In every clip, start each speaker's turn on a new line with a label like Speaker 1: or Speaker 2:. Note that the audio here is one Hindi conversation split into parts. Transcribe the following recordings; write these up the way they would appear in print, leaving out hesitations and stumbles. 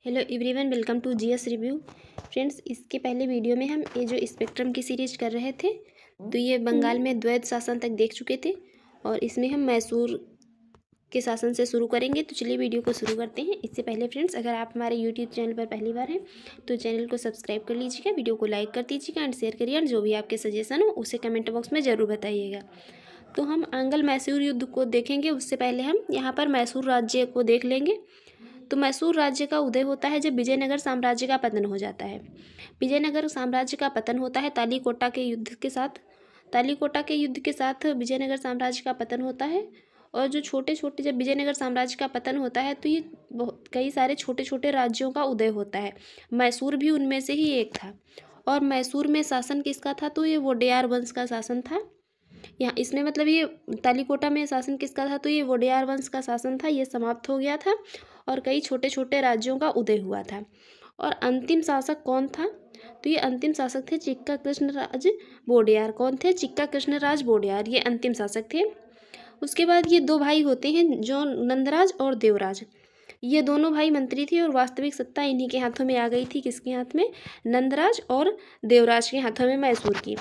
Speaker 1: Hello everyone, welcome to GS review. Friends, इसके पहले वीडियो में हम ये जो स्पेक्ट्रम की सीरीज कर रहे थे, तो ये बंगाल में द्वैध शासन तक देख चुके थे और इसमें हम मैसूर के शासन से शुरू करेंगे। तो चलिए वीडियो को शुरू करते हैं। इससे पहले फ्रेंड्स, अगर आप हमारे यूट्यूब चैनल पर पहली बार हैं तो चैनल को सब्सक्राइब कर लीजिएगा, वीडियो को लाइक कर दीजिएगा एंड शेयर करिए, और जो भी आपके सजेशन हो उसे कमेंट बॉक्स में ज़रूर बताइएगा। तो हम आंग्ल मैसूर युद्ध को देखेंगे। उससे पहले हम यहाँ पर मैसूर राज्य को देख लेंगे। तो मैसूर राज्य का उदय होता है जब विजयनगर साम्राज्य का पतन हो जाता है। विजयनगर साम्राज्य का पतन होता है तालीकोटा के युद्ध के साथ। तालीकोटा के युद्ध के साथ विजयनगर साम्राज्य का पतन होता है। और जो छोटे छोटे जब विजयनगर साम्राज्य का पतन होता है तो ये बहुत कई सारे छोटे छोटे राज्यों का उदय होता है। मैसूर भी उनमें से ही एक था। और मैसूर में शासन किसका था? तो ये वोडेयार वंश का शासन था। यहाँ इसमें मतलब ये तालीकोटा में शासन किसका था? तो ये वोडेयार वंश का शासन था। ये समाप्त हो गया था और कई छोटे छोटे राज्यों का उदय हुआ था। और अंतिम शासक कौन था? तो ये अंतिम शासक थे चिक्का कृष्णराज वोडेयार। कौन थे? चिक्का कृष्णराज वोडेयार, ये अंतिम शासक थे। उसके बाद ये दो भाई होते हैं जो नंदराज और देवराज। ये दोनों भाई मंत्री थे और वास्तविक सत्ता इन्हीं के हाथों में आ गई थी। किसके हाथ में? नंदराज और देवराज के हाथों में मैसूर की।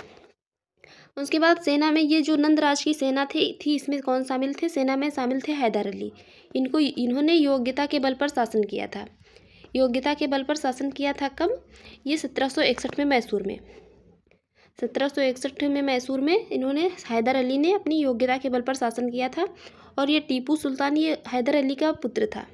Speaker 1: उसके बाद सेना में ये जो नंदराज की सेना थी इसमें कौन शामिल थे? सेना में शामिल थे हैदर अली। इन्होंने योग्यता के बल पर शासन किया था। योग्यता के बल पर शासन किया था कब? ये 1761 में मैसूर में। 1761 में मैसूर में इन्होंने हैदर अली ने अपनी योग्यता के बल पर शासन किया था। और ये टीपू सुल्तान ये हैदर अली का पुत्र था।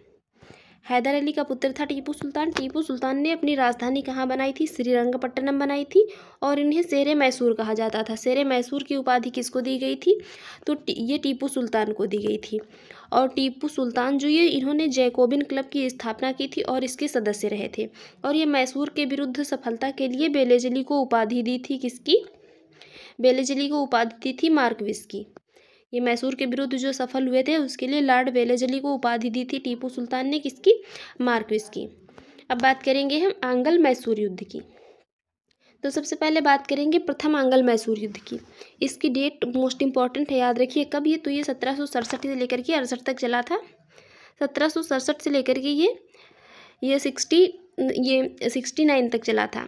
Speaker 1: हैदर अली का पुत्र था टीपू सुल्तान। टीपू सुल्तान ने अपनी राजधानी कहाँ बनाई थी? श्रीरंगपट्टनम बनाई थी। और इन्हें शेरे मैसूर कहा जाता था। शेरे मैसूर की उपाधि किसको दी गई थी? तो ये टीपू सुल्तान को दी गई थी। और टीपू सुल्तान जो ये इन्होंने जैकोबिन क्लब की स्थापना की थी और इसके सदस्य रहे थे। और ये मैसूर के विरुद्ध सफलता के लिए बेलेजली को उपाधि दी थी। किसकी? बेलेजली को उपाधि दी थी मार्कविस की। ये मैसूर के विरुद्ध जो सफल हुए थे उसके लिए लॉर्ड बेलेजली को उपाधि दी थी टीपू सुल्तान ने। किसकी? मार्क्विस की। अब बात करेंगे हम आंग्ल मैसूर युद्ध की। तो सबसे पहले बात करेंगे प्रथम आंग्ल मैसूर युद्ध की। इसकी डेट मोस्ट इंपॉर्टेंट है, याद रखिए कब ये? तो ये 1767 से लेकर के 68 तक चला था। 1767 से लेकर के ये 69 तक चला था।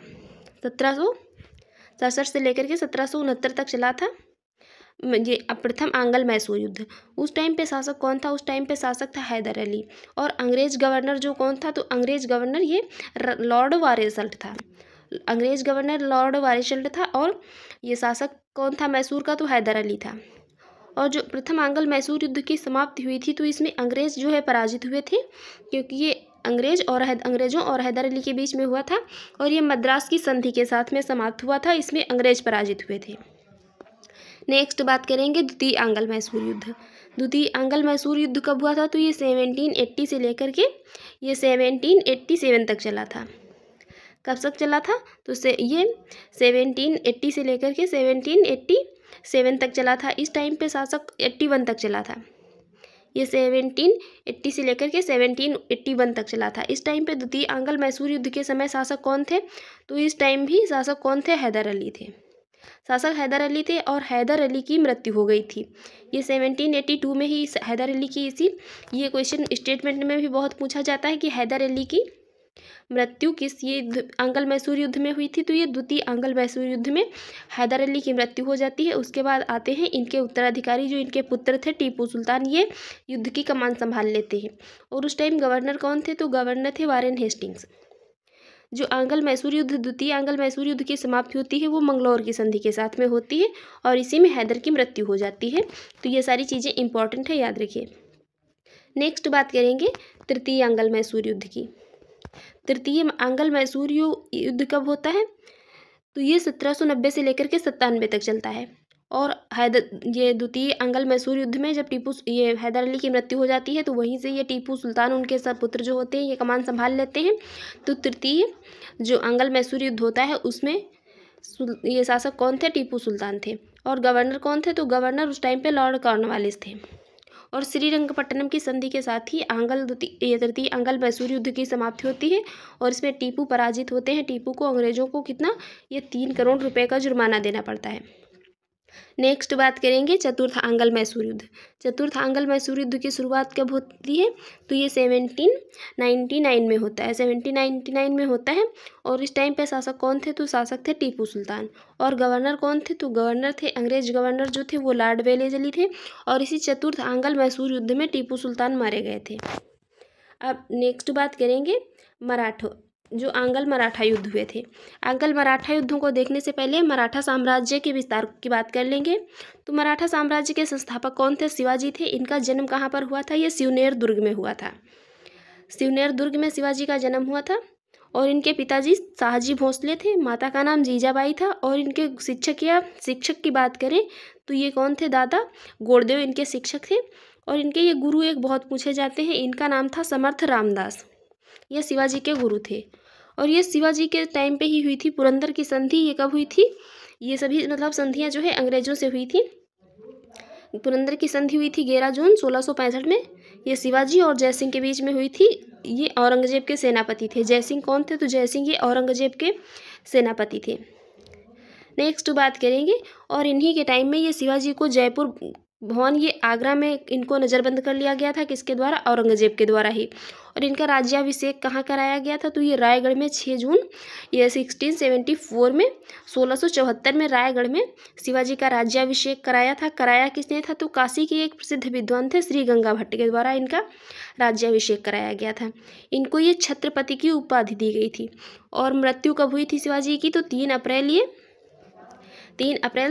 Speaker 1: 1767 से लेकर के 1769 तक चला था ये प्रथम आंग्ल मैसूर युद्ध। उस टाइम पे शासक कौन था? उस टाइम पे शासक था हैदर अली। और अंग्रेज गवर्नर जो कौन था? तो अंग्रेज गवर्नर ये लॉर्ड वारेसल्ट था। अंग्रेज गवर्नर लॉर्ड वारेसल्ट था। और ये शासक कौन था मैसूर का? तो हैदर अली था। और जो प्रथम आंग्ल मैसूर युद्ध की समाप्ति हुई थी तो इसमें अंग्रेज जो है पराजित हुए थे, क्योंकि ये अंग्रेजों और हैदर अली के बीच में हुआ था। और ये मद्रास की संधि के साथ में समाप्त हुआ था। इसमें अंग्रेज पराजित हुए थे। नेक्स्ट बात करेंगे द्वितीय आंग्ल मैसूर युद्ध। द्वितीय आंग्ल मैसूर युद्ध कब हुआ था? तो ये 1780 से लेकर के ये 1787 तक चला था। कब तक चला था? तो ये 1780 से लेकर के 1787 तक चला था। इस टाइम पे शासक 81 तक चला था। ये 1780 से लेकर के 1781 तक चला था। इस टाइम पे द्वितीय आंग्ल मैसूर युद्ध के समय शासक कौन थे? तो इस टाइम भी शासक कौन थे? हैदर अली थे। शासक हैदर अली थे और हैदर अली की मृत्यु हो गई थी। ये 1782 में ही हैदर अली की ये क्वेश्चन स्टेटमेंट में भी बहुत पूछा जाता है कि हैदर अली की मृत्यु किस ये आंग्ल मैसूर युद्ध में हुई थी? तो ये द्वितीय आंग्ल मैसूर युद्ध में हैदर अली की मृत्यु हो जाती है। उसके बाद आते हैं इनके उत्तराधिकारी जो इनके पुत्र थे टीपू सुल्तान। ये युद्ध की कमान संभाल लेते हैं। और उस टाइम गवर्नर कौन थे? तो गवर्नर थे वारेन हेस्टिंग्स। जो आंग्ल मैसूर युद्ध द्वितीय आंग्ल मैसूर युद्ध की समाप्ति होती है वो मंगलौर की संधि के साथ में होती है और इसी में हैदर की मृत्यु हो जाती है। तो ये सारी चीज़ें इंपॉर्टेंट है, याद रखिए। नेक्स्ट बात करेंगे तृतीय आंग्ल मैसूर युद्ध की। तृतीय आंग्ल मैसूर युद्ध कब होता है? तो ये 1790 से लेकर के 97 तक चलता है। और ये द्वितीय आंग्ल मैसूर युद्ध में जब ये हैदर अली की मृत्यु हो जाती है तो वहीं से ये टीपू सुल्तान उनके सब पुत्र जो होते हैं ये कमान संभाल लेते हैं। तो तृतीय जो आंग्ल मैसूर युद्ध होता है उसमें ये शासक कौन थे? टीपू सुल्तान थे। और गवर्नर कौन थे? तो गवर्नर उस टाइम पे लॉर्ड कॉर्नवालिस थे। और श्रीरंगपट्टनम की संधि के साथ ही तृतीय आंग्ल मैसूर युद्ध की समाप्ति होती है। और इसमें टीपू पराजित होते हैं। टीपू को अंग्रेजों को कितना? ये 3 करोड़ रुपए का जुर्माना देना पड़ता है। नेक्स्ट बात करेंगे चतुर्थ आंग्ल मैसूर युद्ध। चतुर्थ आंग्ल मैसूर युद्ध की शुरुआत कब होती है? तो ये 1799 में होता है, 1799 में होता है। और इस टाइम पे शासक कौन थे? तो शासक थे टीपू सुल्तान। और गवर्नर कौन थे? तो गवर्नर थे, अंग्रेज गवर्नर जो थे वो लॉर्ड वेलेस्ली थे। और इसी चतुर्थ आंग्ल मैसूर युद्ध में टीपू सुल्तान मारे गए थे। अब नेक्स्ट बात करेंगे मराठों, जो आंग्ल मराठा युद्ध हुए थे। आंग्ल मराठा युद्धों को देखने से पहले मराठा साम्राज्य के विस्तार की बात कर लेंगे। तो मराठा साम्राज्य के संस्थापक कौन थे? शिवाजी थे। इनका जन्म कहाँ पर हुआ था? ये शिवनेर दुर्ग में हुआ था। शिवनेर दुर्ग में शिवाजी का जन्म हुआ था। और इनके पिताजी शाहजी भोसले थे, माता का नाम जीजाबाई था। और इनके शिक्षक की बात करें तो ये कौन थे? दादा गोड़देव इनके शिक्षक थे। और इनके ये गुरु एक बहुत पूछे जाते हैं, इनका नाम था समर्थ रामदास। ये शिवाजी के गुरु थे। और ये शिवाजी के टाइम पे ही हुई थी पुरंदर की संधि। ये कब हुई थी? ये सभी मतलब संधियाँ जो है अंग्रेजों से हुई थी। पुरंदर की संधि हुई थी 11 जून 1665 में। ये शिवाजी और जयसिंह के बीच में हुई थी। ये औरंगजेब के सेनापति थे। जयसिंह कौन थे? तो जयसिंह ये औरंगजेब के सेनापति थे। नेक्स्ट बात करेंगे, और इन्हीं के टाइम में ये शिवाजी को जयपुर भवन, ये आगरा में इनको नज़रबंद कर लिया गया था। किसके द्वारा? औरंगजेब के द्वारा ही। और इनका राज्याभिषेक कहाँ कराया गया था? तो ये रायगढ़ में 6 जून ये 1674 में 1674 में रायगढ़ में शिवाजी का राज्याभिषेक कराया था। कराया किसने था? तो काशी के एक प्रसिद्ध विद्वान थे श्री गंगा भट्ट के द्वारा इनका राज्याभिषेक कराया गया था। इनको ये छत्रपति की उपाधि दी गई थी। और मृत्यु कब हुई थी शिवाजी की? तो 3 अप्रैल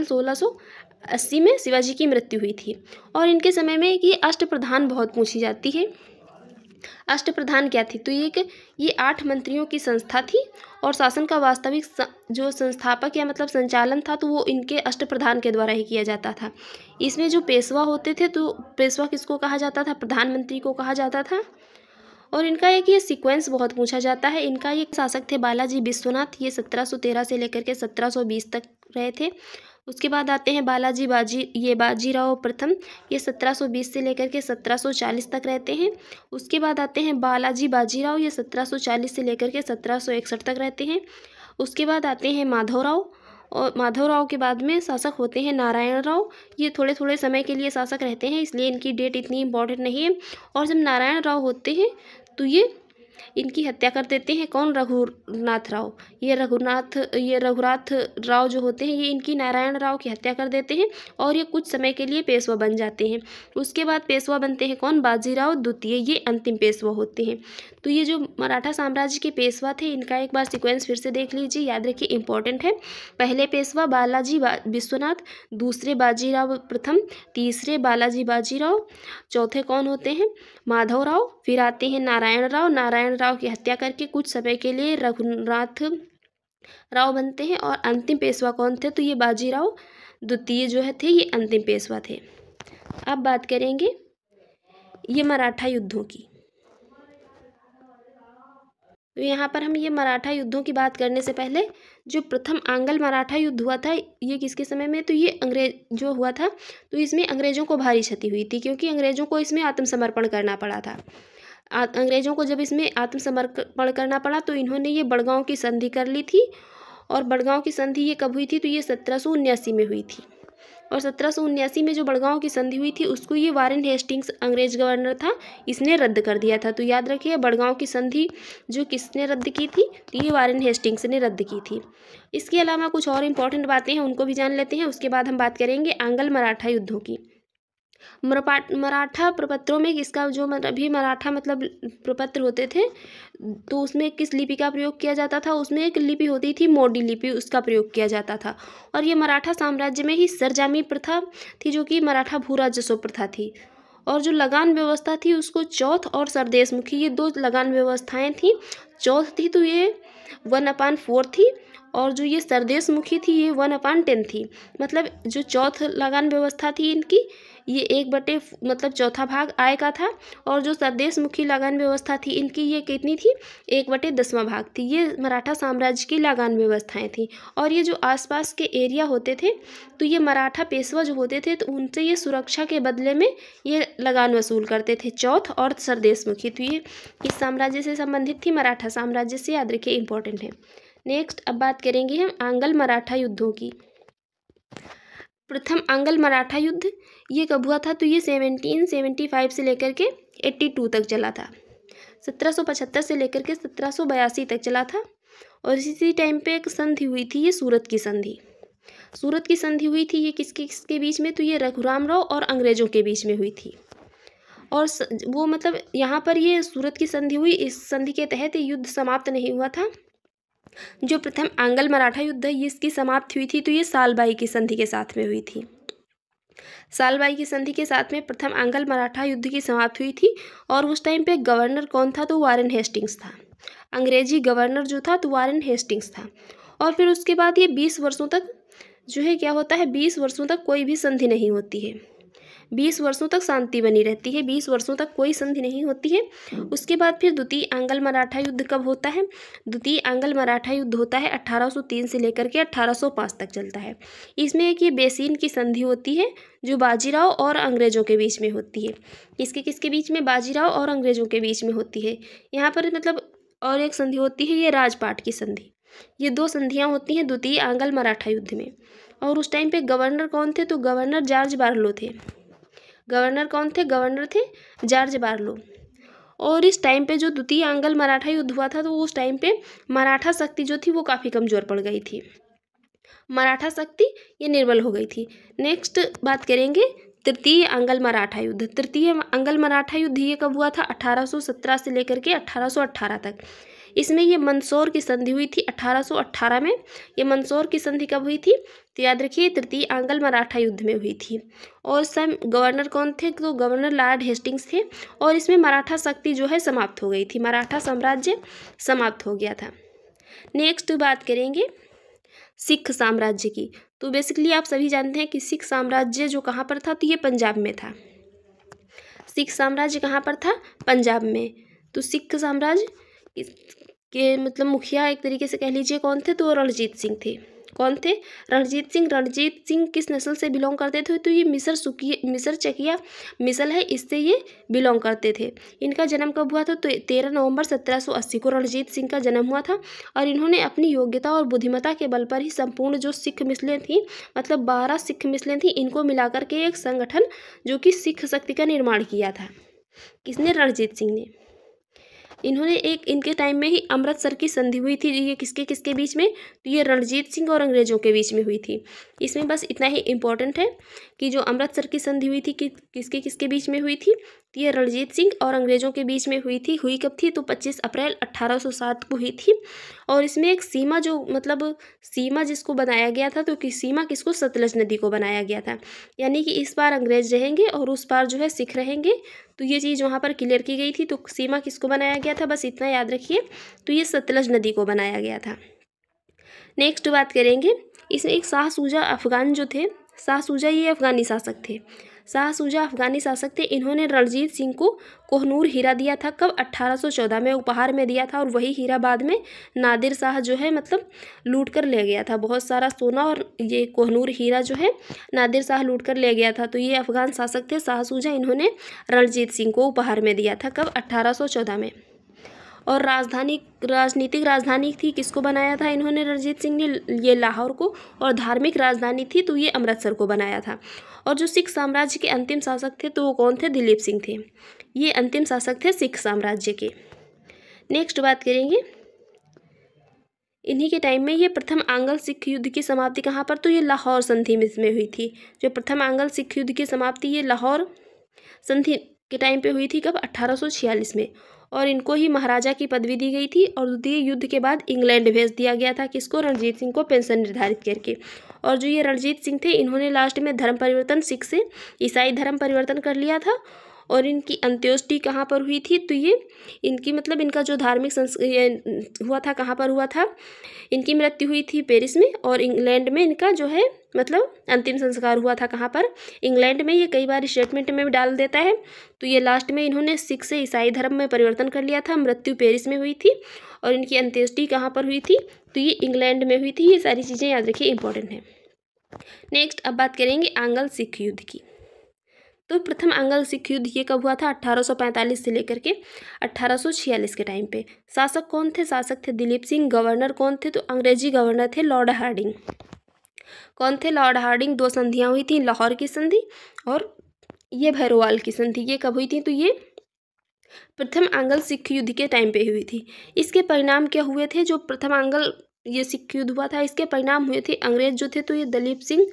Speaker 1: 1680 में शिवाजी की मृत्यु हुई थी। और इनके समय में ये अष्टप्रधान बहुत पूछी जाती है। अष्टप्रधान क्या थी? तो ये 8 मंत्रियों की संस्था थी। और शासन का वास्तविक जो संस्थापक या मतलब संचालन था तो वो इनके अष्टप्रधान के द्वारा ही किया जाता था। इसमें जो पेशवा होते थे, तो पेशवा किसको कहा जाता था? प्रधानमंत्री को कहा जाता था। और इनका एक ये सीक्वेंस बहुत पूछा जाता है। इनका ये शासक थे बालाजी विश्वनाथ। ये 1713 से लेकर के 1720 तक रहे थे। उसके बाद आते हैं बाजीराव प्रथम। ये 1720 से लेकर के 1740 तक रहते हैं। उसके बाद आते हैं बाजीराव। ये 1740 से लेकर के 1761 तक रहते हैं। उसके बाद आते हैं माधवराव। और माधवराव के बाद में शासक होते हैं नारायण राव। ये थोड़े थोड़े समय के लिए शासक रहते हैं, इसलिए इनकी डेट इतनी इम्पोर्टेंट नहीं है। और जब नारायण राव होते हैं तो ये इनकी हत्या कर देते हैं। कौन? रघुनाथ राव। ये रघुनाथ राव जो होते हैं ये इनकी नारायण राव की हत्या कर देते हैं। और ये कुछ समय के लिए पेशवा बन जाते हैं। उसके बाद पेशवा बनते हैं कौन? बाजीराव द्वितीय। ये अंतिम पेशवा होते हैं। तो ये जो मराठा साम्राज्य के पेशवा थे इनका एक बार सीक्वेंस फिर से देख लीजिए, याद रखिए इंपॉर्टेंट है। पहले पेशवा बालाजी विश्वनाथ, दूसरे बाजीराव प्रथम, तीसरे बालाजी बाजीराव, चौथे कौन होते हैं? माधवराव। फिर आते हैं नारायण राव। नारायण राव की हत्या करके कुछ समय के लिए रघुनाथ राव बनते हैं। और अंतिम पेशवा कौन थे? तो ये बाजीराव द्वितीय जो है थे, ये अंतिम पेशवा थे। अब बात करेंगे ये मराठा युद्धों की। तो यहाँ पर हम ये मराठा युद्धों की बात करने से पहले जो प्रथम आंग्ल मराठा युद्ध हुआ था ये किसके समय में? तो ये अंग्रेज जो हुआ था तो इसमें अंग्रेज़ों को भारी क्षति हुई थी, क्योंकि अंग्रेज़ों को इसमें आत्मसमर्पण करना पड़ा था। अंग्रेज़ों को जब इसमें आत्मसमर्पण करना पड़ा तो इन्होंने ये बड़गांव की संधि कर ली थी। और बड़गांव की संधि ये कब हुई थी? तो ये 1779 में हुई थी। और 1779 में जो बड़गांव की संधि हुई थी उसको ये वारेन हेस्टिंग्स अंग्रेज गवर्नर था, इसने रद्द कर दिया था। तो याद रखिए बड़गांव की संधि जो किसने रद्द की थी? तो ये वारेन हेस्टिंग्स ने रद्द की थी। इसके अलावा कुछ और इंपॉर्टेंट बातें हैं, उनको भी जान लेते हैं। उसके बाद हम बात करेंगे आंग्ल मराठा युद्धों की। मराठा प्रपत्रों में किसका जो अभी मराठा मतलब प्रपत्र होते थे तो उसमें किस लिपि का प्रयोग किया जाता था? उसमें एक लिपि होती थी मोडी लिपि, उसका प्रयोग किया जाता था। और ये मराठा साम्राज्य में ही सरजामी प्रथा थी जो कि मराठा भू राजस्व प्रथा थी। और जो लगान व्यवस्था थी उसको चौथ और सरदेशमुखी, ये 2 लगान व्यवस्थाएं थी। चौथ थी तो ये 1/4 थी। और जो ये सरदेशमुखी थी ये 1/10 थी। मतलब जो चौथ लगान व्यवस्था थी इनकी ये 1/, मतलब चौथा भाग आय का था। और जो सरदेशमुखी लगान व्यवस्था थी इनकी ये कितनी थी? 1/10वां भाग थी। ये मराठा साम्राज्य की लगान व्यवस्थाएं थी। और ये जो आसपास के एरिया होते थे तो ये मराठा पेशवा जो होते थे तो उनसे ये सुरक्षा के बदले में ये लगान वसूल करते थे, चौथ और सरदेशमुखी। तो ये किस साम्राज्य से संबंधित थी? मराठा साम्राज्य से, याद रखिए इंपॉर्टेंट है। नेक्स्ट अब बात करेंगे हम आंग्ल मराठा युद्धों की। प्रथम आंग्ल मराठा युद्ध ये कब हुआ था? तो ये 1775 से लेकर के 82 तक चला था। 1775 से लेकर के 1782 तक चला था। और इसी टाइम पे एक संधि हुई थी, ये सूरत की संधि। सूरत की संधि हुई थी, ये किसके किसके बीच में? तो ये रघुराम राव और अंग्रेजों के बीच में हुई थी। और वो मतलब यहाँ पर ये सूरत की संधि हुई, इस संधि के तहत युद्ध समाप्त नहीं हुआ था। जो प्रथम आंग्ल मराठा युद्ध है, ये इसकी समाप्ति हुई थी तो ये सालबाई की संधि के साथ में हुई थी। सालबाई की संधि के साथ में प्रथम आंग्ल मराठा युद्ध की समाप्ति हुई थी। और उस टाइम पे गवर्नर कौन था? तो वारेन हेस्टिंग्स था। अंग्रेजी गवर्नर जो था तो वारेन हेस्टिंग्स था। और फिर उसके बाद ये 20 वर्षों तक जो है क्या होता है, 20 वर्षों तक कोई भी संधि नहीं होती है। 20 वर्षों तक शांति बनी रहती है, 20 वर्षों तक कोई संधि नहीं होती है। उसके बाद फिर द्वितीय आंग्ल मराठा युद्ध कब होता है? द्वितीय आंग्ल मराठा युद्ध होता है 1803 से लेकर के 1805 तक चलता है। इसमें एक ये बेसिन की संधि होती है जो बाजीराव और अंग्रेजों के बीच में होती है। किसके किसके बीच में? बाजीराव और अंग्रेजों के बीच में होती है। यहाँ पर मतलब और एक संधि होती है, ये राजपाट की संधि। ये 2 संधियाँ होती हैं द्वितीय आंग्ल मराठा युद्ध में। और उस टाइम पे गवर्नर कौन थे? तो गवर्नर जॉर्ज बार्लो थे। गवर्नर कौन थे? गवर्नर थे जॉर्ज बार्लो। और इस टाइम पे जो द्वितीय आंग्ल मराठा युद्ध हुआ था तो उस टाइम पे मराठा शक्ति जो थी वो काफ़ी कमज़ोर पड़ गई थी। मराठा शक्ति ये निर्बल हो गई थी। नेक्स्ट बात करेंगे तृतीय आंग्ल मराठा युद्ध। तृतीय आंग्ल मराठा युद्ध ये कब हुआ था? 1817 से लेकर के 1818 तक। इसमें ये मंदसौर की संधि हुई थी 1818 में। ये मंदसौर की संधि कब हुई थी? तो याद रखिए तृतीय आंग्ल मराठा युद्ध में हुई थी। और इस टाइम गवर्नर कौन थे? तो गवर्नर लॉर्ड हेस्टिंग्स थे। और इसमें मराठा शक्ति जो है समाप्त हो गई थी, मराठा साम्राज्य समाप्त हो गया था। नेक्स्ट बात करेंगे सिख साम्राज्य की। तो बेसिकली आप सभी जानते हैं कि सिख साम्राज्य जो कहाँ पर था? तो ये पंजाब में था। सिख साम्राज्य कहाँ पर था? पंजाब में। तो सिख साम्राज्य के मतलब मुखिया एक तरीके से कह लीजिए कौन थे? तो रणजीत सिंह थे। कौन थे? रणजीत सिंह। रणजीत सिंह किस नस्ल से बिलोंग करते थे? तो ये मिसर चकिया मिसल है, इससे ये बिलोंग करते थे। इनका जन्म कब हुआ था? तो 13 नवंबर 1780 को रणजीत सिंह का जन्म हुआ था। और इन्होंने अपनी योग्यता और बुद्धिमत्ता के बल पर ही संपूर्ण जो सिख मिसलें थी, मतलब 12 सिख मिसलें थी, इनको मिलाकर के एक संगठन जो कि सिख शक्ति का निर्माण किया था। किसने? रणजीत सिंह ने। इन्होंने एक इनके टाइम में ही अमृतसर की संधि हुई थी। ये किसके किसके बीच में? तो ये रणजीत सिंह और अंग्रेजों के बीच में हुई थी। इसमें बस इतना ही इम्पोर्टेंट है कि जो अमृतसर की संधि हुई थी कि किसके किसके बीच में हुई थी? तो ये रणजीत सिंह और अंग्रेजों के बीच में हुई थी। हुई कब थी? तो 25 अप्रैल 1807 को हुई थी। और इसमें एक सीमा जो मतलब सीमा जिसको बनाया गया था, तो सीमा किसको? सतलज नदी को बनाया गया था। यानी कि इस बार अंग्रेज रहेंगे और उस बार जो है सिख रहेंगे। तो ये चीज़ वहाँ पर क्लियर की गई थी। तो सीमा किसको बनाया गया था? बस इतना याद रखिए। तो ये सतलज नदी को बनाया गया था। नेक्स्ट बात करेंगे, इसमें एक शाह शुजा अफगान जो थे, शाह शुजा ये अफगानी शासक थे। शाह शुजा अफगानी शासक थे। इन्होंने रणजीत सिंह को कोहनूर हीरा दिया था। कब? 1814 में उपहार में दिया था। और वही हीरा बाद में नादिर शाह जो है मतलब लूट कर ले गया था। बहुत सारा सोना और ये कोहनूर हीरा जो है नादिर शाह लूट कर ले गया था। तो ये अफगान शासक थे शाह शुजा, इन्होंने रणजीत सिंह को उपहार में दिया था। कब? 1814 में। और राजनीतिक राजधानी थी, किसको बनाया था इन्होंने? रणजीत सिंह ने ये लाहौर को। और धार्मिक राजधानी थी तो ये अमृतसर को बनाया था। और जो सिख साम्राज्य के अंतिम शासक थे तो वो कौन थे? दिलीप सिंह थे। ये अंतिम शासक थे सिख साम्राज्य के। नेक्स्ट बात करेंगे, इन्हीं के टाइम में ये प्रथम आंग्ल सिख युद्ध की समाप्ति कहाँ पर? तो ये लाहौर संधि में हुई थी। जो प्रथम आंग्ल सिख युद्ध की समाप्ति ये लाहौर संधि के टाइम पे हुई थी। कब? 1846 में। और इनको ही महाराजा की पदवी दी गई थी। और द्वितीय युद्ध के बाद इंग्लैंड भेज दिया गया था। किसको? रणजीत सिंह को पेंशन निर्धारित करके। और जो ये रणजीत सिंह थे, इन्होंने लास्ट में धर्म परिवर्तन, सिख से ईसाई धर्म परिवर्तन कर लिया था। और इनकी अंत्येष्टि कहाँ पर हुई थी? तो ये इनकी मतलब इनका जो धार्मिक हुआ था कहाँ पर हुआ था? इनकी मृत्यु हुई थी पेरिस में। और इंग्लैंड में इनका जो है मतलब अंतिम संस्कार हुआ था कहाँ पर? इंग्लैंड में। ये कई बार स्टेटमेंट में भी डाल देता है। तो ये लास्ट में इन्होंने सिख से ईसाई धर्म में परिवर्तन कर लिया था। मृत्यु पेरिस में हुई थी। और इनकी अंत्येष्टि कहाँ पर हुई थी? तो ये इंग्लैंड में हुई थी। ये सारी चीज़ें याद रखिए, इंपॉर्टेंट है। नेक्स्ट अब बात करेंगे आंग्ल सिख युद्ध की। तो प्रथम आंग्ल सिख युद्ध ये कब हुआ था? 1845 से लेकर के 1846 के टाइम पे। शासक कौन थे? शासक थे दिलीप सिंह। गवर्नर कौन थे? तो अंग्रेजी गवर्नर थे लॉर्ड हार्डिंग। कौन थे? Lord Hardinge. 2 संधियाँ हुई थी, लाहौर की संधि और ये भैरोवाल की संधि। ये कब हुई थी? तो ये प्रथम आंग्ल सिख युद्ध के टाइम पे हुई थी। इसके परिणाम क्या हुए थे? जो प्रथम आंग्ल ये सिख युद्ध हुआ था, इसके परिणाम हुए थे, अंग्रेज जो थे तो ये दलीप सिंह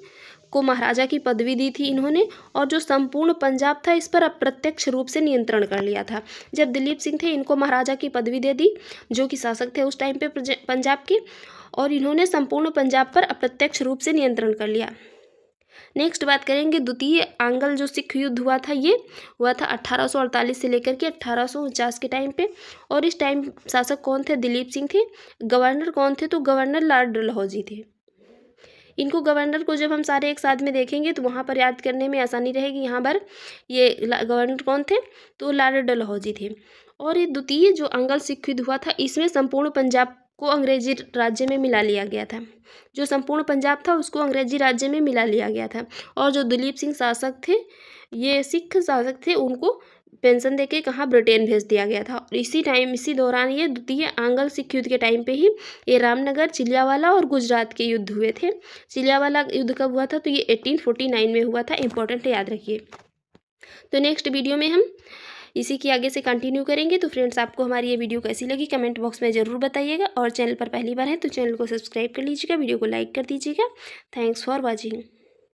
Speaker 1: को महाराजा की पदवी दी थी इन्होंने, और जो संपूर्ण पंजाब था इस पर अप्रत्यक्ष रूप से नियंत्रण कर लिया था। जब दिलीप सिंह थे, इनको महाराजा की पदवी दे दी, जो कि शासक थे उस टाइम पे पंजाब के, और इन्होंने संपूर्ण पंजाब पर अप्रत्यक्ष रूप से नियंत्रण कर लिया। नेक्स्ट बात करेंगे द्वितीय आंग्ल जो सिख युद्ध हुआ था, ये हुआ था 1848 से लेकर के 1849 के टाइम पे, और इस टाइम शासक कौन थे? दिलीप सिंह थे। गवर्नर कौन थे? तो गवर्नर लॉर्ड डलहौजी थे। इनको गवर्नर को जब हम सारे एक साथ में देखेंगे तो वहाँ पर याद करने में आसानी रहेगी। यहाँ पर ये गवर्नर कौन थे? तो लॉर्ड डलहौजी थे। और ये द्वितीय जो आंग्ल सिख युद्ध हुआ था, इसमें संपूर्ण पंजाब को अंग्रेजी राज्य में मिला लिया गया था। जो संपूर्ण पंजाब था उसको अंग्रेजी राज्य में मिला लिया गया था। और जो दिलीप सिंह शासक थे, ये सिख शासक थे, उनको पेंशन देके कहाँ? ब्रिटेन भेज दिया गया था। और इसी दौरान ये द्वितीय आंग्ल सिख युद्ध के टाइम पे ही ये रामनगर, चिलियावाला और गुजरात के युद्ध हुए थे। चिलियावाला युद्ध कब हुआ था? तो ये 1849 में हुआ था। इंपॉर्टेंट है, याद रखिए। तो नेक्स्ट वीडियो में हम इसी की आगे से कंटिन्यू करेंगे। तो फ्रेंड्स, आपको हमारी ये वीडियो कैसी लगी कमेंट बॉक्स में ज़रूर बताइएगा, और चैनल पर पहली बार है तो चैनल को सब्सक्राइब कर लीजिएगा, वीडियो को लाइक कर दीजिएगा। Thanks for watching.